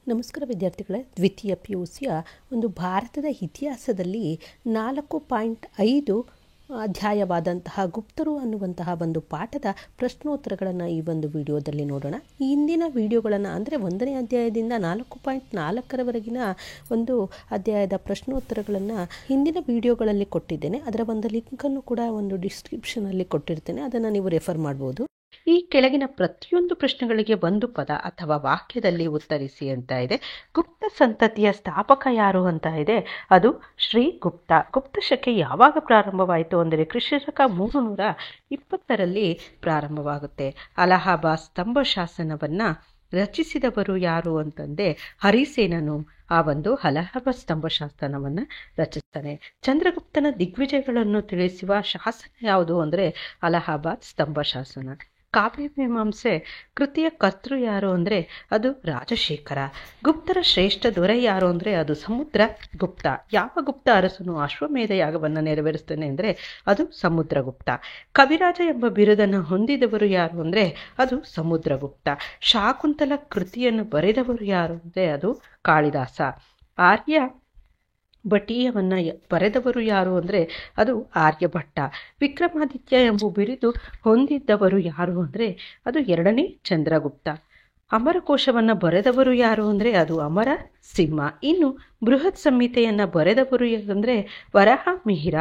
ನಮಸ್ಕಾರ ವಿದ್ಯಾರ್ಥಿಗಳೇ, ದ್ವಿತೀಯ PUCಯ ಒಂದು ಭಾರತದ ಇತಿಹಾಸದಲ್ಲಿ 4.5 ಅಧ್ಯಾಯವಾದಂತಹ ಗುಪ್ತರು ಅನ್ನುವಂತಹ ಒಂದು ಪಾಠದ ಪ್ರಶ್ನೋತ್ತರಗಳನ್ನು ಈ ಒಂದು ವಿಡಿಯೋದಲ್ಲಿ ನೋಡೋಣ. ಈ ಹಿಂದಿನ ವಿಡಿಯೋಗಳನ್ನು ಅಂದರೆ 1ನೇ ಅಧ್ಯಾಯದಿಂದ 4.4ರವರೆಗಿನ ಒಂದು ಅಧ್ಯಾಯದ ಪ್ರಶ್ನೋತ್ತರಗಳನ್ನು ಹಿಂದಿನ ವಿಡಿಯೋಗಳಲ್ಲಿ ಕೊಟ್ಟಿದ್ದೇನೆ. ಅದರ ಒಂದು ಲಿಂಕನ್ನು ಕೂಡ ಒಂದು ಡಿಸ್ಕ್ರಿಪ್ಷನಲ್ಲಿ ಕೊಟ್ಟಿರ್ತೇನೆ, ಅದನ್ನು ನೀವು ರೆಫರ್ ಮಾಡ್ಬೋದು. ಈ ಕೆಳಗಿನ ಪ್ರತಿಯೊಂದು ಪ್ರಶ್ನೆಗಳಿಗೆ ಒಂದು ಪದ ಅಥವಾ ವಾಕ್ಯದಲ್ಲಿ ಉತ್ತರಿಸಿ ಅಂತ ಇದೆ. ಗುಪ್ತ ಸಂತತಿಯ ಸ್ಥಾಪಕ ಯಾರು ಅಂತ ಇದೆ, ಅದು ಶ್ರೀ ಗುಪ್ತ. ಗುಪ್ತ ಶಕೆ ಯಾವಾಗ ಪ್ರಾರಂಭವಾಯಿತು ಅಂದರೆ ಕ್ರಿಸ್ತಶಕ 320ರಲ್ಲಿ ಪ್ರಾರಂಭವಾಗುತ್ತೆ. ಅಲಹಾಬಾದ್ ಸ್ತಂಭ ಶಾಸನವನ್ನು ರಚಿಸಿದವರು ಯಾರು ಅಂತಂದೆ ಹರಿಸೇನನು ಆ ಒಂದು ಅಲಹಾಬಾದ್ ಸ್ತಂಭ ಶಾಸನವನ್ನು ರಚಿಸ್ತಾನೆ. ಚಂದ್ರಗುಪ್ತನ ದಿಗ್ವಿಜಯಗಳನ್ನು ತಿಳಿಸುವ ಶಾಸನ ಯಾವುದು ಅಂದರೆ ಅಲಹಾಬಾದ್ ಸ್ತಂಭ ಶಾಸನ. ಕಾವ್ಯ ಮೀಮಾಂಸೆ ಕೃತಿಯ ಕರ್ತೃ ಯಾರು ಅಂದರೆ ಅದು ರಾಜಶೇಖರ. ಗುಪ್ತರ ಶ್ರೇಷ್ಠ ದೊರೆ ಯಾರು ಅಂದರೆ ಅದು ಸಮುದ್ರ ಗುಪ್ತ. ಯಾವ ಗುಪ್ತ ಅರಸನು ಅಶ್ವಮೇಧ ಯಾಗವನ್ನು ನೆರವೇರಿಸ್ತಾನೆ ಅಂದರೆ ಅದು ಸಮುದ್ರಗುಪ್ತ. ಕವಿರಾಜ ಎಂಬ ಬಿರುದನ್ನು ಹೊಂದಿದವರು ಯಾರು ಅಂದರೆ ಅದು ಸಮುದ್ರಗುಪ್ತ. ಶಾಕುಂತಲ ಕೃತಿಯನ್ನು ಬರೆದವರು ಯಾರು ಅಂದರೆ ಅದು ಕಾಳಿದಾಸ. ಆರ್ಯ ಭಟೀಯವನ್ನು ಬರೆದವರು ಯಾರು ಅಂದರೆ ಅದು ಆರ್ಯಭಟ್ಟ. ವಿಕ್ರಮಾದಿತ್ಯ ಎಂಬ ಬಿರುದು ಹೊಂದಿದ್ದವರು ಯಾರು ಅಂದರೆ ಅದು 2ನೇ ಚಂದ್ರಗುಪ್ತ. ಅಮರಕೋಶವನ್ನು ಬರೆದವರು ಯಾರು ಅಂದರೆ ಅದು ಅಮರ ಸಿಂಹ. ಇನ್ನು ಬೃಹತ್ ಸಂಹಿತೆಯನ್ನು ಬರೆದವರು ಅಂದರೆ ವರಹ ಮಿಹಿರ.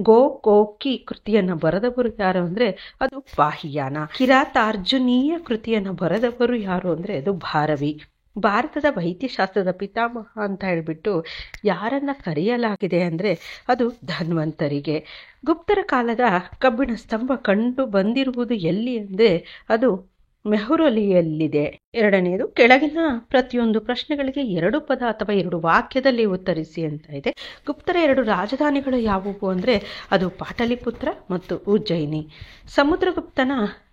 ಗೋಕಿ ಕೃತಿಯನ್ನು ಬರೆದವರು ಯಾರು ಅಂದರೆ ಅದು ಬಾಹಿಯಾನ. ಕಿರಾತಾರ್ಜುನೀಯ ಕೃತಿಯನ್ನು ಬರೆದವರು ಯಾರು ಅಂದರೆ ಅದು ಭಾರವಿ. ಭಾರತದ ವೈದ್ಯಶಾಸ್ತ್ರದ ಪಿತಾಮಹ ಅಂತ ಹೇಳಿಬಿಟ್ಟು ಯಾರನ್ನ ಕರೆಯಲಾಗಿದೆ ಅಂದರೆ ಅದು ಧನ್ವಂತರಿಗೆ. ಗುಪ್ತರ ಕಾಲದ ಕಬ್ಬಿಣ ಸ್ತಂಭ ಕಂಡು ಬಂದಿರುವುದು ಎಲ್ಲಿ ಅಂದರೆ ಅದು ಮೆಹ್ರೌಲಿಯಲ್ಲಿದೆ. 2ನೇದು ಕೆಳಗಿನ ಪ್ರತಿಯೊಂದು ಪ್ರಶ್ನೆಗಳಿಗೆ 2 ಪದ ಅಥವಾ 2 ವಾಕ್ಯದಲ್ಲಿ ಉತ್ತರಿಸಿ ಅಂತ ಇದೆ. ಗುಪ್ತರ 2 ರಾಜಧಾನಿಗಳು ಯಾವುವು ಅಂದರೆ ಅದು ಪಾಟಲಿಪುತ್ರ ಮತ್ತು ಉಜ್ಜಯಿನಿ. ಸಮುದ್ರಗುಪ್ತನ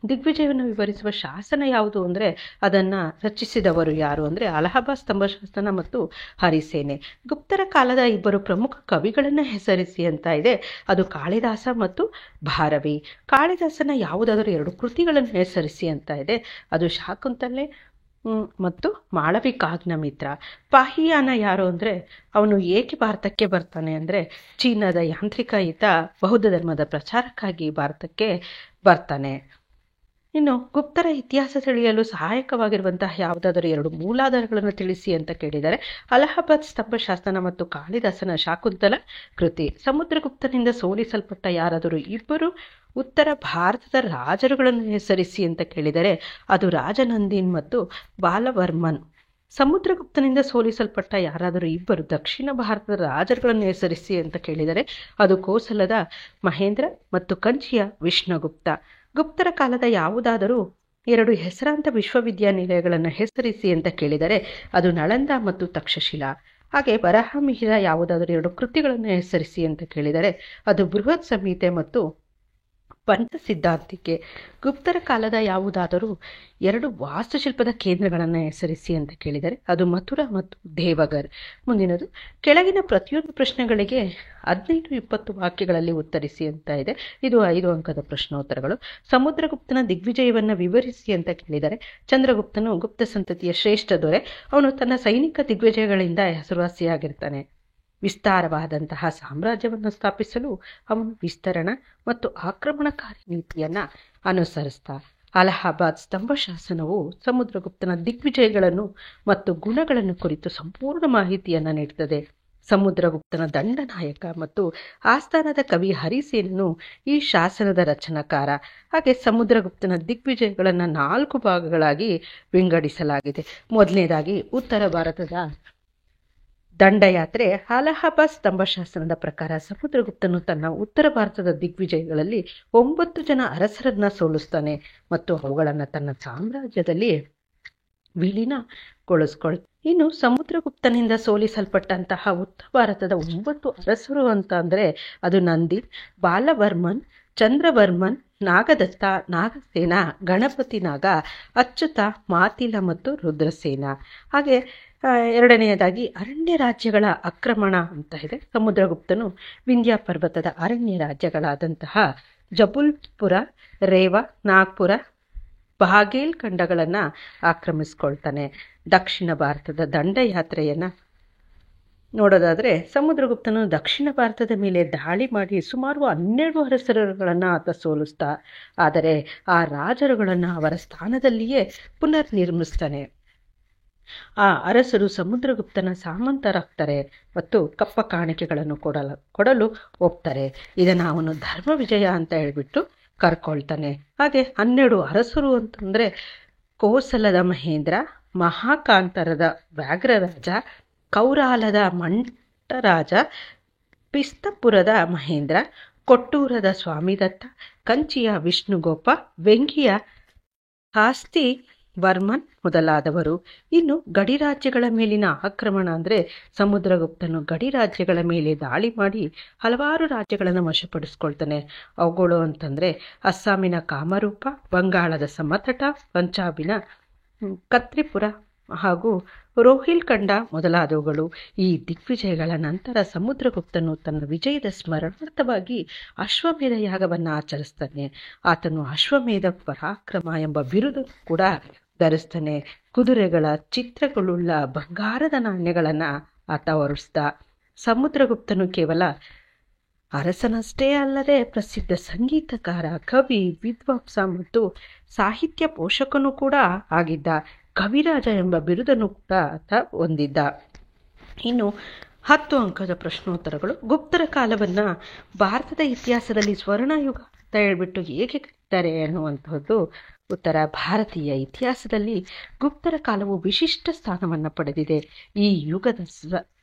ದಿಗ್ವಿಜಯವನ್ನು ವಿವರಿಸುವ ಶಾಸನ ಯಾವುದು ಅಂದರೆ ಅದನ್ನು ರಚಿಸಿದವರು ಯಾರು ಅಂದರೆ ಅಲಹಾಬಾದ್ ಸ್ತಂಭ ಶಾಸನ ಮತ್ತು ಹರಿಸೇನೆ. ಗುಪ್ತರ ಕಾಲದ 2 ಪ್ರಮುಖ ಕವಿಗಳನ್ನು ಹೆಸರಿಸಿ ಅಂತ ಇದೆ. ಅದು ಕಾಳಿದಾಸ ಮತ್ತು ಭಾರವಿ. ಕಾಳಿದಾಸನ ಯಾವುದಾದರೂ 2 ಕೃತಿಗಳನ್ನು ಹೆಸರಿಸಿ ಅಂತ ಇದೆ. ಅದು ಶಾಕುಂತಲೆ ಮತ್ತು ಮಾಳವಿಕಾಗ್ನಿಮಿತ್ರ. ಬಾಹಿಯಾನ ಯಾರು ಅಂದರೆ ಅವನು ಏಕೆ ಭಾರತಕ್ಕೆ ಬರ್ತಾನೆ ಅಂದರೆ ಚೀನಾದ ಯಾಂತ್ರಿಕಯುತ ಬೌದ್ಧ ಧರ್ಮದ ಪ್ರಚಾರಕ್ಕಾಗಿ ಭಾರತಕ್ಕೆ ಬರ್ತಾನೆ. ಇನ್ನು ಗುಪ್ತರ ಇತಿಹಾಸ ತಿಳಿಯಲು ಸಹಾಯಕವಾಗಿರುವಂತಹ ಯಾವುದಾದರೂ 2 ಮೂಲಾಧಾರಗಳನ್ನು ತಿಳಿಸಿ ಅಂತ ಕೇಳಿದರೆ ಅಲಹಾಬಾದ್ ಸ್ತಂಭ ಶಾಸನ ಮತ್ತು ಕಾಳಿದಾಸನ ಶಾಕುಂತಲ ಕೃತಿ. ಸಮುದ್ರಗುಪ್ತನಿಂದ ಸೋಲಿಸಲ್ಪಟ್ಟ ಯಾರಾದರೂ 2 ಉತ್ತರ ಭಾರತದ ರಾಜರುಗಳನ್ನು ಹೆಸರಿಸಿ ಅಂತ ಕೇಳಿದರೆ ಅದು ರಾಜನಂದಿನ್ ಮತ್ತು ಬಾಲವರ್ಮನ್. ಸಮುದ್ರಗುಪ್ತನಿಂದ ಸೋಲಿಸಲ್ಪಟ್ಟ ಯಾರಾದರೂ 2 ದಕ್ಷಿಣ ಭಾರತದ ರಾಜರುಗಳನ್ನು ಹೆಸರಿಸಿ ಅಂತ ಕೇಳಿದರೆ ಅದು ಕೋಸಲದ ಮಹೇಂದ್ರ ಮತ್ತು ಕಂಚಿಯ ವಿಷ್ಣುಗುಪ್ತ. ಗುಪ್ತರ ಕಾಲದ ಯಾವುದಾದರೂ 2 ಹೆಸರಾಂತ ವಿಶ್ವವಿದ್ಯಾನಿಲಯಗಳನ್ನು ಹೆಸರಿಸಿ ಅಂತ ಕೇಳಿದರೆ ಅದು ನಳಂದ ಮತ್ತು ತಕ್ಷಶಿಲಾ. ಹಾಗೆ ವರಹ ಮಿಹಿರ ಯಾವುದಾದರೂ 2 ಕೃತಿಗಳನ್ನು ಹೆಸರಿಸಿ ಅಂತ ಕೇಳಿದರೆ ಅದು ಬೃಹತ್ ಸಂಹಿತೆ ಮತ್ತು ಪಂಚಸಿದ್ಧಾಂತಿಕೆ. ಗುಪ್ತರ ಕಾಲದ ಯಾವುದಾದರೂ 2 ವಾಸ್ತುಶಿಲ್ಪದ ಕೇಂದ್ರಗಳನ್ನು ಹೆಸರಿಸಿ ಅಂತ ಕೇಳಿದರೆ ಅದು ಮಥುರಾ ಮತ್ತು ದೇವಗರ್. ಮುಂದಿನದು ಕೆಳಗಿನ ಪ್ರತಿಯೊಂದು ಪ್ರಶ್ನೆಗಳಿಗೆ 15-20 ವಾಕ್ಯಗಳಲ್ಲಿ ಉತ್ತರಿಸಿ ಅಂತ ಇದೆ. ಇದು 5 ಅಂಕದ ಪ್ರಶ್ನೋತ್ತರಗಳು. ಸಮುದ್ರಗುಪ್ತನ ದಿಗ್ವಿಜಯವನ್ನು ವಿವರಿಸಿ ಅಂತ ಕೇಳಿದರೆ ಚಂದ್ರಗುಪ್ತನು ಗುಪ್ತ ಸಂತತಿಯ ಶ್ರೇಷ್ಠ ದೊರೆ. ಅವನು ತನ್ನ ಸೈನಿಕ ದಿಗ್ವಿಜಯಗಳಿಂದ ಹೆಸರುವಾಸಿಯಾಗಿರ್ತಾನೆ. ವಿಸ್ತಾರವಾದಂತಹ ಸಾಮ್ರಾಜ್ಯವನ್ನು ಸ್ಥಾಪಿಸಲು ಅವನು ವಿಸ್ತರಣ ಮತ್ತು ಆಕ್ರಮಣಕಾರಿ ನೀತಿಯನ್ನು ಅನುಸರಿಸ್ತಾ. ಅಲಹಾಬಾದ್ ಸ್ತಂಭ ಶಾಸನವು ಸಮುದ್ರಗುಪ್ತನ ದಿಗ್ವಿಜಯಗಳನ್ನು ಮತ್ತು ಗುಣಗಳನ್ನು ಕುರಿತು ಸಂಪೂರ್ಣ ಮಾಹಿತಿಯನ್ನು ನೀಡುತ್ತದೆ. ಸಮುದ್ರಗುಪ್ತನ ದಂಡನಾಯಕ ಮತ್ತು ಆಸ್ಥಾನದ ಕವಿ ಹರಿಸೇನನು ಈ ಶಾಸನದ ರಚನಾಕಾರ. ಹಾಗೆ ಸಮುದ್ರಗುಪ್ತನ ದಿಗ್ವಿಜಯಗಳನ್ನು 4 ಭಾಗಗಳಾಗಿ ವಿಂಗಡಿಸಲಾಗಿದೆ. ಮೊದಲನೇದಾಗಿ ಉತ್ತರ ಭಾರತದ ದಂಡಯಾತ್ರೆ. ಅಲಹಾಬಾದ್ ಸ್ತಂಭ ಶಾಸನದ ಪ್ರಕಾರ ಸಮುದ್ರಗುಪ್ತನು ತನ್ನ ಉತ್ತರ ಭಾರತದ ದಿಗ್ವಿಜಯಗಳಲ್ಲಿ 9 ಜನ ಅರಸರನ್ನ ಸೋಲಿಸ್ತಾನೆ ಮತ್ತು ಅವುಗಳನ್ನು ತನ್ನ ಸಾಮ್ರಾಜ್ಯದಲ್ಲಿ ವಿಲೀನಗೊಳಿಸ್ಕೊಳ್ತಾನೆ. ಇನ್ನು ಸಮುದ್ರಗುಪ್ತನಿಂದ ಸೋಲಿಸಲ್ಪಟ್ಟಂತಹ ಉತ್ತರ ಭಾರತದ 9 ಅರಸರು ಅಂತ ಅಂದರೆ ಅದು ನಂದಿನ್, ಬಾಲವರ್ಮನ್, ಚಂದ್ರವರ್ಮನ್, ನಾಗದತ್ತ, ನಾಗಸೇನ, ಗಣಪತಿ ನಾಗ, ಅಚ್ಯುತ, ಮಾತಿಲ ಮತ್ತು ರುದ್ರಸೇನ. ಹಾಗೆ 2ನೇದಾಗಿ ಅರಣ್ಯ ರಾಜ್ಯಗಳ ಆಕ್ರಮಣ ಅಂತ ಇದೆ. ಸಮುದ್ರಗುಪ್ತನು ವಿಂಧ್ಯ ಪರ್ವತದ ಅರಣ್ಯ ರಾಜ್ಯಗಳಾದಂತಹ ಜಬುಲ್ಪುರ, ರೇವಾ, ನಾಗ್ಪುರ, ಬಾಗೇಲ್ ಖಂಡಗಳನ್ನು ಆಕ್ರಮಿಸ್ಕೊಳ್ತಾನೆ. ದಕ್ಷಿಣ ಭಾರತದ ದಂಡಯಾತ್ರೆಯನ್ನು ನೋಡೋದಾದರೆ ಸಮುದ್ರಗುಪ್ತನು ದಕ್ಷಿಣ ಭಾರತದ ಮೇಲೆ ದಾಳಿ ಮಾಡಿ ಸುಮಾರು 12 ಅರಸರುಗಳನ್ನು ಆತ ಸೋಲಿಸ್ತಾ, ಆದರೆ ಆ ರಾಜರುಗಳನ್ನು ಅವರ ಸ್ಥಾನದಲ್ಲಿಯೇ ಪುನರ್ ನಿರ್ಮಿಸ್ತಾನೆ. ಆ ಅರಸರು ಸಮುದ್ರಗುಪ್ತನ ಸಾಮಂತರಾಗ್ತಾರೆ ಮತ್ತು ಕಪ್ಪ ಕಾಣಿಕೆಗಳನ್ನು ಕೊಡಲು ಒಪ್ತಾರೆ. ಇದನ್ನು ಅವನು ಧರ್ಮ ವಿಜಯ ಅಂತ ಹೇಳ್ಬಿಟ್ಟು ಕರ್ಕೊಳ್ತಾನೆ. ಹಾಗೆ 12 ಅರಸರು ಅಂತಂದರೆ ಕೋಸಲದ ಮಹೇಂದ್ರ, ಮಹಾಕಾಂತರದ ವ್ಯಾಘ್ರರಾಜ, ಕೌರಾಲದ ಮಂಟರಾಜ, ಪಿಸ್ತಪುರದ ಮಹೇಂದ್ರ, ಕೊಟ್ಟೂರದ ಸ್ವಾಮಿದತ್ತ, ಕಂಚಿಯ ವಿಷ್ಣುಗೋಪ, ವೆಂಗಿಯ ಹಾಸ್ತಿ ವರ್ಮನ್ ಮೊದಲಾದವರು. ಇನ್ನು ಗಡಿರಾಜ್ಯಗಳ ಮೇಲಿನ ಆಕ್ರಮಣ ಅಂದರೆ ಸಮುದ್ರಗುಪ್ತನು ಗಡಿರಾಜ್ಯಗಳ ಮೇಲೆ ದಾಳಿ ಮಾಡಿ ಹಲವಾರು ರಾಜ್ಯಗಳನ್ನು ವಶಪಡಿಸ್ಕೊಳ್ತಾನೆ. ಅವುಗಳು ಅಂತಂದರೆ ಅಸ್ಸಾಮಿನ ಕಾಮರೂಪ, ಬಂಗಾಳದ ಸಮತಟ, ಪಂಜಾಬಿನ ಕತ್ರಿಪುರ ಹಾಗೂ ರೋಹಿಲ್ಖಂಡ ಮೊದಲಾದವುಗಳು. ಈ ದಿಗ್ವಿಜಯಗಳ ನಂತರ ಸಮುದ್ರಗುಪ್ತನು ತನ್ನ ವಿಜಯದ ಸ್ಮರಣಾರ್ಥವಾಗಿ ಅಶ್ವಮೇಧ ಯಾಗವನ್ನು ಆಚರಿಸ್ತಾನೆ. ಆತನು ಅಶ್ವಮೇಧ ಪರಾಕ್ರಮ ಎಂಬ ಬಿರುದು ಕೂಡ ಧರಿಸ್ತಾನೆ. ಕುದುರೆಗಳ ಚಿತ್ರಗಳುಳ್ಳ ಬಂಗಾರದ ನಾಣ್ಯಗಳನ್ನು ಆತ ಹೊರಿಸ್ದ. ಸಮುದ್ರಗುಪ್ತನು ಕೇವಲ ಅರಸನಷ್ಟೇ ಅಲ್ಲದೆ ಪ್ರಸಿದ್ಧ ಸಂಗೀತಕಾರ, ಕವಿ, ವಿದ್ವಾಂಸ ಮತ್ತು ಸಾಹಿತ್ಯ ಪೋಷಕನೂ ಕೂಡ ಆಗಿದ್ದ. ಕವಿರಾಜ ಎಂಬ ಬಿರುದನ್ನು ಕೂಡ ಆತ ಹೊಂದಿದ್ದ. ಇನ್ನು 10 ಅಂಕದ ಪ್ರಶ್ನೋತ್ತರಗಳು. ಗುಪ್ತರ ಕಾಲವನ್ನು ಭಾರತದ ಇತಿಹಾಸದಲ್ಲಿ ಸ್ವರ್ಣಯುಗ ಅಂತ ಹೇಳ್ಬಿಟ್ಟು ಹೇಗೆ ಕರೀತಾರೆ ಅನ್ನುವಂಥದ್ದು ಉತ್ತರ. ಭಾರತೀಯ ಇತಿಹಾಸದಲ್ಲಿ ಗುಪ್ತರ ಕಾಲವು ವಿಶಿಷ್ಟ ಸ್ಥಾನವನ್ನು ಪಡೆದಿದೆ. ಈ ಯುಗದ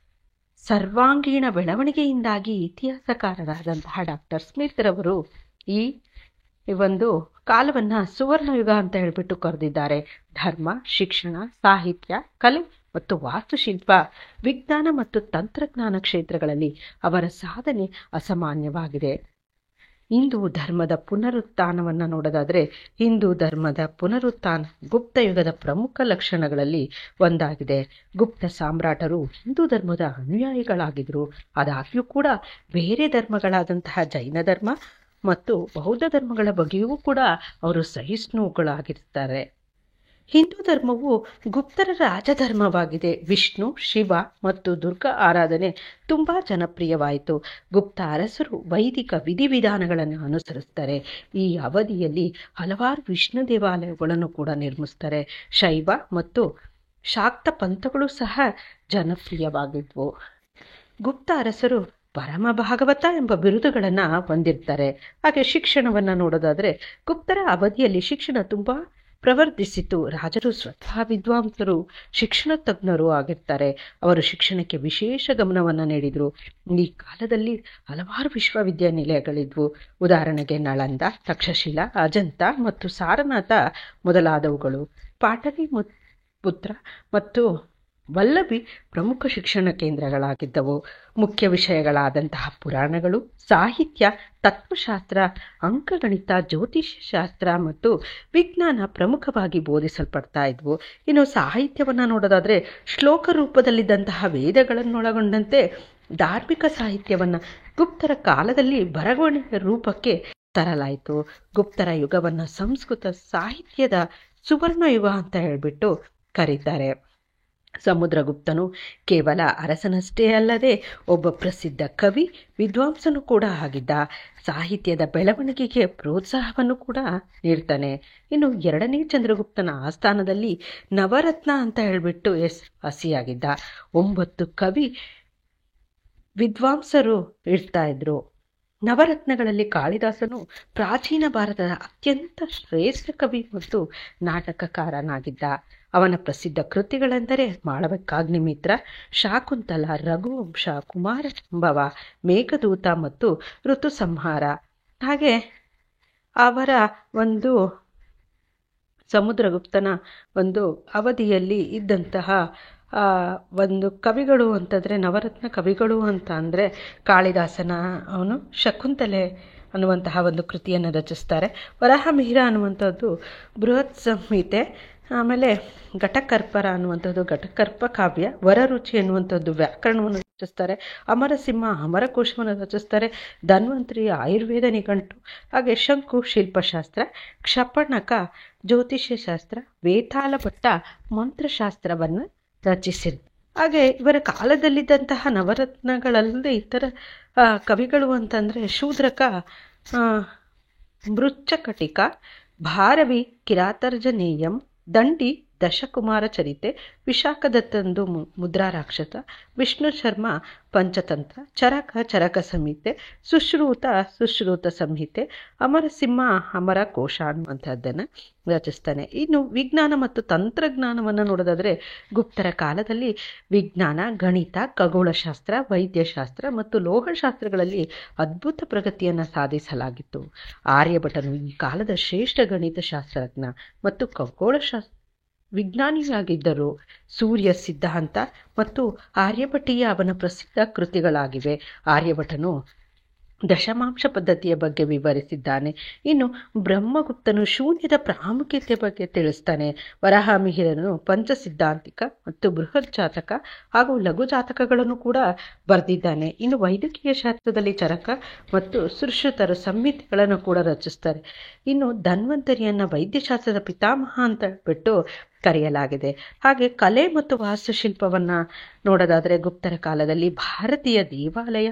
ಸರ್ವಾಂಗೀಣ ಬೆಳವಣಿಗೆಯಿಂದಾಗಿ ಇತಿಹಾಸಕಾರರಾದಂತಹ ಡಾಕ್ಟರ್ ಸ್ಮಿತ್ ರವರು ಈ ಒಂದು ಕಾಲವನ್ನು ಸುವರ್ಣಯುಗ ಅಂತ ಹೇಳ್ಬಿಟ್ಟು ಕರೆದಿದ್ದಾರೆ. ಧರ್ಮ, ಶಿಕ್ಷಣ, ಸಾಹಿತ್ಯ, ಕಲೆ ಮತ್ತು ವಾಸ್ತುಶಿಲ್ಪ, ವಿಜ್ಞಾನ ಮತ್ತು ತಂತ್ರಜ್ಞಾನ ಕ್ಷೇತ್ರಗಳಲ್ಲಿ ಅವರ ಸಾಧನೆ ಅಸಾಮಾನ್ಯವಾಗಿದೆ. ಹಿಂದೂ ಧರ್ಮದ ಪುನರುತ್ಥಾನವನ್ನು ನೋಡೋದಾದರೆ ಹಿಂದೂ ಧರ್ಮದ ಪುನರುತ್ಥಾನ ಗುಪ್ತಯುಗದ ಪ್ರಮುಖ ಲಕ್ಷಣಗಳಲ್ಲಿ ಒಂದಾಗಿದೆ. ಗುಪ್ತ ಸಾಮ್ರಾಟರು ಹಿಂದೂ ಧರ್ಮದ ಅನುಯಾಯಿಗಳಾಗಿದ್ದರು. ಆದಾಗ್ಯೂ ಕೂಡ ಬೇರೆ ಧರ್ಮಗಳಾದಂತಹ ಜೈನ ಧರ್ಮ ಮತ್ತು ಬೌದ್ಧ ಧರ್ಮಗಳ ಬಗ್ಗೆಯೂ ಕೂಡ ಅವರು ಸಹಿಷ್ಣುಗಳಾಗಿರ್ತಾರೆ. ಹಿಂದೂ ಧರ್ಮವು ಗುಪ್ತರ ರಾಜಧರ್ಮವಾಗಿದೆ. ವಿಷ್ಣು, ಶಿವ ಮತ್ತು ದುರ್ಗಾ ಆರಾಧನೆ ತುಂಬ ಜನಪ್ರಿಯವಾಯಿತು. ಗುಪ್ತ ಅರಸರು ವೈದಿಕ ವಿಧಿವಿಧಾನಗಳನ್ನು ಅನುಸರಿಸ್ತಾರೆ. ಈ ಅವಧಿಯಲ್ಲಿ ಹಲವಾರು ವಿಷ್ಣು ದೇವಾಲಯಗಳನ್ನು ಕೂಡ ನಿರ್ಮಿಸ್ತಾರೆ. ಶೈವ ಮತ್ತು ಶಾಕ್ತ ಪಂಥಗಳು ಸಹ ಜನಪ್ರಿಯವಾಗಿದ್ವು. ಗುಪ್ತ ಅರಸರು ಪರಮ ಭಾಗವತ ಎಂಬ ಬಿರುದುಗಳನ್ನು ಹೊಂದಿರ್ತಾರೆ. ಹಾಗೆ ಶಿಕ್ಷಣವನ್ನು ನೋಡೋದಾದರೆ ಗುಪ್ತರ ಅವಧಿಯಲ್ಲಿ ಶಿಕ್ಷಣ ತುಂಬ ಪ್ರವರ್ಧಿಸಿತು. ರಾಜರು ಸ್ವತಃ ವಿದ್ವಾಂಸರು, ಶಿಕ್ಷಣ ತಜ್ಞರು ಆಗಿರ್ತಾರೆ. ಅವರು ಶಿಕ್ಷಣಕ್ಕೆ ವಿಶೇಷ ಗಮನವನ್ನು ನೀಡಿದರು. ಈ ಕಾಲದಲ್ಲಿ ಹಲವಾರು ವಿಶ್ವವಿದ್ಯಾನಿಲಯಗಳಿದ್ವು. ಉದಾಹರಣೆಗೆ ನಳಂದ, ತಕ್ಷಶಿಲಾ, ಅಜಂತ ಮತ್ತು ಸಾರನಾಥ ಮೊದಲಾದವುಗಳು. ಪಾಟಲಿಪುತ್ರ ಮತ್ತು ವಲ್ಲಭಿ ಪ್ರಮುಖ ಶಿಕ್ಷಣ ಕೇಂದ್ರಗಳಾಗಿದ್ದವು. ಮುಖ್ಯ ವಿಷಯಗಳಾದಂತಹ ಪುರಾಣಗಳು, ಸಾಹಿತ್ಯ, ತತ್ವಶಾಸ್ತ್ರ, ಅಂಕಗಣಿತ, ಜ್ಯೋತಿಷ್ಯಶಾಸ್ತ್ರ ಮತ್ತು ವಿಜ್ಞಾನ ಪ್ರಮುಖವಾಗಿ ಬೋಧಿಸಲ್ಪಡ್ತಾ ಇದ್ವು. ಇನ್ನು ಸಾಹಿತ್ಯವನ್ನು ನೋಡೋದಾದರೆ ಶ್ಲೋಕ ರೂಪದಲ್ಲಿದ್ದಂತಹ ವೇದಗಳನ್ನೊಳಗೊಂಡಂತೆ ಧಾರ್ಮಿಕ ಸಾಹಿತ್ಯವನ್ನು ಗುಪ್ತರ ಕಾಲದಲ್ಲಿ ಬರವಣಿಗೆ ರೂಪಕ್ಕೆ ತರಲಾಯಿತು. ಗುಪ್ತರ ಯುಗವನ್ನು ಸಂಸ್ಕೃತ ಸಾಹಿತ್ಯದ ಸುವರ್ಣಯುಗ ಅಂತ ಹೇಳ್ಬಿಟ್ಟು ಕರೀತಾರೆ. ಸಮುದ್ರಗುಪ್ತನು ಕೇವಲ ಅರಸನಷ್ಟೇ ಅಲ್ಲದೆ ಒಬ್ಬ ಪ್ರಸಿದ್ಧ ಕವಿ, ವಿದ್ವಾಂಸನೂ ಕೂಡ ಆಗಿದ್ದ. ಸಾಹಿತ್ಯದ ಬೆಳವಣಿಗೆಗೆ ಪ್ರೋತ್ಸಾಹವನ್ನು ಕೂಡ ನೀಡ್ತಾನೆ. ಇನ್ನು 2ನೇ ಚಂದ್ರಗುಪ್ತನ ಆಸ್ಥಾನದಲ್ಲಿ ನವರತ್ನ ಅಂತ ಹೇಳ್ಬಿಟ್ಟು ಹಸಿಯಾಗಿದ್ದ 9 ಕವಿ ವಿದ್ವಾಂಸರು ಇರ್ತಾ ಇದ್ರು. ನವರತ್ನಗಳಲ್ಲಿ ಕಾಳಿದಾಸನು ಪ್ರಾಚೀನ ಭಾರತದ ಅತ್ಯಂತ ಶ್ರೇಷ್ಠ ಕವಿ ಮತ್ತು ನಾಟಕಕಾರನಾಗಿದ್ದ. ಅವನ ಪ್ರಸಿದ್ಧ ಕೃತಿಗಳೆಂದರೆ ಮಾಳವಿಕಾಗ್ನಿಮಿತ್ರ, ಶಾಕುಂತಲ, ರಘುವಂಶ, ಕುಮಾರಸಂಭವ, ಮೇಘದೂತ ಮತ್ತು ಋತುಸಂಹಾರ. ಹಾಗೆ ಅವರ ಒಂದು ಸಮುದ್ರಗುಪ್ತನ ಒಂದು ಅವಧಿಯಲ್ಲಿ ಇದ್ದಂತಹ ಒಂದು ಕವಿಗಳು ಅಂತಂದರೆ ನವರತ್ನ ಕವಿಗಳು ಅಂತ ಅಂದರೆ ಕಾಳಿದಾಸನ ಅವನು ಶಕುಂತಲೆ ಅನ್ನುವಂತಹ ಒಂದು ಕೃತಿಯನ್ನು ರಚಿಸ್ತಾರೆ. ವರಾಹಮಿಹಿರ ಅನ್ನುವಂಥದ್ದು ಬೃಹತ್ ಸಂಹಿತೆ, ಆಮೇಲೆ ಘಟಕರ್ಪರ ಅನ್ನುವಂಥದ್ದು ಘಟಕರ್ಪ ಕಾವ್ಯ, ವರರುಚಿ ಅನ್ನುವಂಥದ್ದು ವ್ಯಾಕರಣವನ್ನು ರಚಿಸ್ತಾರೆ. ಅಮರಸಿಂಹ ಅಮರಕೋಶವನ್ನು ರಚಿಸ್ತಾರೆ. ಧನ್ವಂತರಿ ಆಯುರ್ವೇದ ನಿಘಂಟು, ಹಾಗೆ ಶಂಕು ಶಿಲ್ಪಶಾಸ್ತ್ರ, ಕ್ಷಪಣಕ ಜ್ಯೋತಿಷ್ಯ ಶಾಸ್ತ್ರ, ವೇತಾಳ ಭಟ್ಟ ಮಂತ್ರಶಾಸ್ತ್ರವನ್ನು ರಚಿಸಿರು. ಹಾಗೆ ಇವರ ಕಾಲದಲ್ಲಿದ್ದಂತಹ ನವರತ್ನಗಳಲ್ಲಿ ಇತರ ಕವಿಗಳು ಅಂತಂದರೆ ಶೂದ್ರಕ, ಮೃಚ್ಛಕಟಿಕ, ಭಾರವಿ ಕಿರಾತರ್ಜನೇಯಂ, ದಂಡಿ ದಶಕುಮಾರ ಚರಿತೆ, ವಿಶಾಖದತ್ತಂದು ಮುದ್ರಾ ರಾಕ್ಷಸ, ವಿಷ್ಣು ಶರ್ಮ ಪಂಚತಂತ್ರ, ಚರಕ ಸಂಹಿತೆ, ಸುಶ್ರೂತ ಸಂಹಿತೆ, ಅಮರಸಿಂಹ ಅಮರ ಕೋಶ ಅನ್ನುವಂಥದ್ದನ್ನು ರಚಿಸ್ತಾನೆ. ಇನ್ನು ವಿಜ್ಞಾನ ಮತ್ತು ತಂತ್ರಜ್ಞಾನವನ್ನು ನೋಡೋದಾದರೆ ಗುಪ್ತರ ಕಾಲದಲ್ಲಿ ವಿಜ್ಞಾನ, ಗಣಿತ, ಖಗೋಳಶಾಸ್ತ್ರ, ವೈದ್ಯಶಾಸ್ತ್ರ ಮತ್ತು ಲೋಹಶಾಸ್ತ್ರಗಳಲ್ಲಿ ಅದ್ಭುತ ಪ್ರಗತಿಯನ್ನು ಸಾಧಿಸಲಾಗಿತ್ತು. ಆರ್ಯಭಟನು ಈ ಕಾಲದ ಶ್ರೇಷ್ಠ ಗಣಿತಶಾಸ್ತ್ರಜ್ಞ ಮತ್ತು ಖಗೋಳಶಾಸ್ತ್ರ ವಿಜ್ಞಾನಿಯಾಗಿದ್ದರು. ಸೂರ್ಯ ಸಿದ್ಧಾಂತ ಮತ್ತು ಆರ್ಯಭಟೀಯ ಅವನ ಪ್ರಸಿದ್ಧ ಕೃತಿಗಳಾಗಿವೆ. ಆರ್ಯಭಟನು ದಶಮಾಂಶ ಪದ್ಧತಿಯ ಬಗ್ಗೆ ವಿವರಿಸಿದ್ದಾನೆ. ಇನ್ನು ಬ್ರಹ್ಮಗುಪ್ತನು ಶೂನ್ಯದ ಪ್ರಾಮುಖ್ಯತೆ ಬಗ್ಗೆ ತಿಳಿಸ್ತಾನೆ. ವರಾಹಮಿಹಿರನು ಪಂಚಸಿದ್ಧಾಂತಿಕ ಮತ್ತು ಬೃಹತ್ ಜಾತಕ ಹಾಗೂ ಲಘು ಜಾತಕಗಳನ್ನು ಕೂಡ ಬರೆದಿದ್ದಾನೆ. ಇನ್ನು ವೈದ್ಯಕೀಯ ಶಾಸ್ತ್ರದಲ್ಲಿ ಚರಕ ಮತ್ತು ಸುಶ್ರುತರ ಸಂಹಿತೆಗಳನ್ನು ಕೂಡ ರಚಿಸ್ತಾರೆ. ಇನ್ನು ಧನ್ವಂತರಿಯನ್ನು ವೈದ್ಯಶಾಸ್ತ್ರದ ಪಿತಾಮಹ ಅಂತ ಬಿಟ್ಟು ಕರೆಯಲಾಗಿದೆ. ಹಾಗೆ ಕಲೆ ಮತ್ತು ವಾಸ್ತುಶಿಲ್ಪವನ್ನು ನೋಡೋದಾದರೆ ಗುಪ್ತರ ಕಾಲದಲ್ಲಿ ಭಾರತೀಯ ದೇವಾಲಯ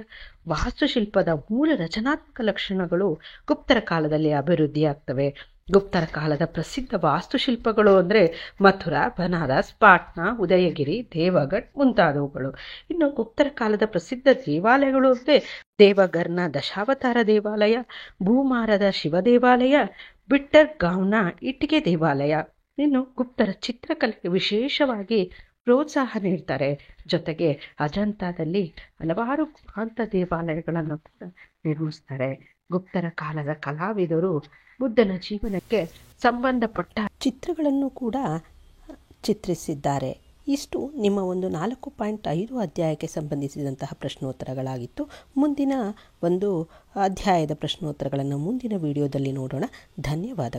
ವಾಸ್ತುಶಿಲ್ಪದ ಮೂಲ ರಚನಾತ್ಮಕ ಲಕ್ಷಣಗಳು ಗುಪ್ತರ ಕಾಲದಲ್ಲಿ ಅಭಿವೃದ್ಧಿಯಾಗ್ತವೆ. ಗುಪ್ತರ ಕಾಲದ ಪ್ರಸಿದ್ಧ ವಾಸ್ತುಶಿಲ್ಪಗಳು ಅಂದರೆ ಮಥುರಾ, ಬನಾರಸ್, ಪಾಟ್ನಾ, ಉದಯಗಿರಿ, ದೇವಗಢ್ ಮುಂತಾದವುಗಳು. ಇನ್ನು ಗುಪ್ತರ ಕಾಲದ ಪ್ರಸಿದ್ಧ ದೇವಾಲಯಗಳು ಅಂದರೆ ದೇವಘರ್ನ ದಶಾವತಾರ ದೇವಾಲಯ, ಭೂಮಾರದ ಶಿವ ದೇವಾಲಯ, ಬಿಟ್ಟರ್ಗಾಂವ್ನ ಇಟ್ಟಿಗೆ ದೇವಾಲಯ. ಇನ್ನು ಗುಪ್ತರ ಚಿತ್ರಕಲೆಗೆ ವಿಶೇಷವಾಗಿ ಪ್ರೋತ್ಸಾಹ ನೀಡ್ತಾರೆ. ಜೊತೆಗೆ ಅಜಂತಾದಲ್ಲಿ ಹಲವಾರು ಗುಹಾಂತ ದೇವಾಲಯಗಳನ್ನು ಕೂಡ ನಿರ್ಮಿಸ್ತಾರೆ. ಗುಪ್ತರ ಕಾಲದ ಕಲಾವಿದರು ಬುದ್ಧನ ಜೀವನಕ್ಕೆ ಸಂಬಂಧಪಟ್ಟ ಚಿತ್ರಗಳನ್ನು ಕೂಡ ಚಿತ್ರಿಸಿದ್ದಾರೆ. ಇಷ್ಟು ನಿಮ್ಮ ಒಂದು 4.5 ಅಧ್ಯಾಯಕ್ಕೆ ಸಂಬಂಧಿಸಿದಂತಹ ಪ್ರಶ್ನೋತ್ತರಗಳಾಗಿತ್ತು. ಮುಂದಿನ ಒಂದು ಅಧ್ಯಾಯದ ಪ್ರಶ್ನೋತ್ತರಗಳನ್ನು ಮುಂದಿನ ವಿಡಿಯೋದಲ್ಲಿ ನೋಡೋಣ. ಧನ್ಯವಾದ.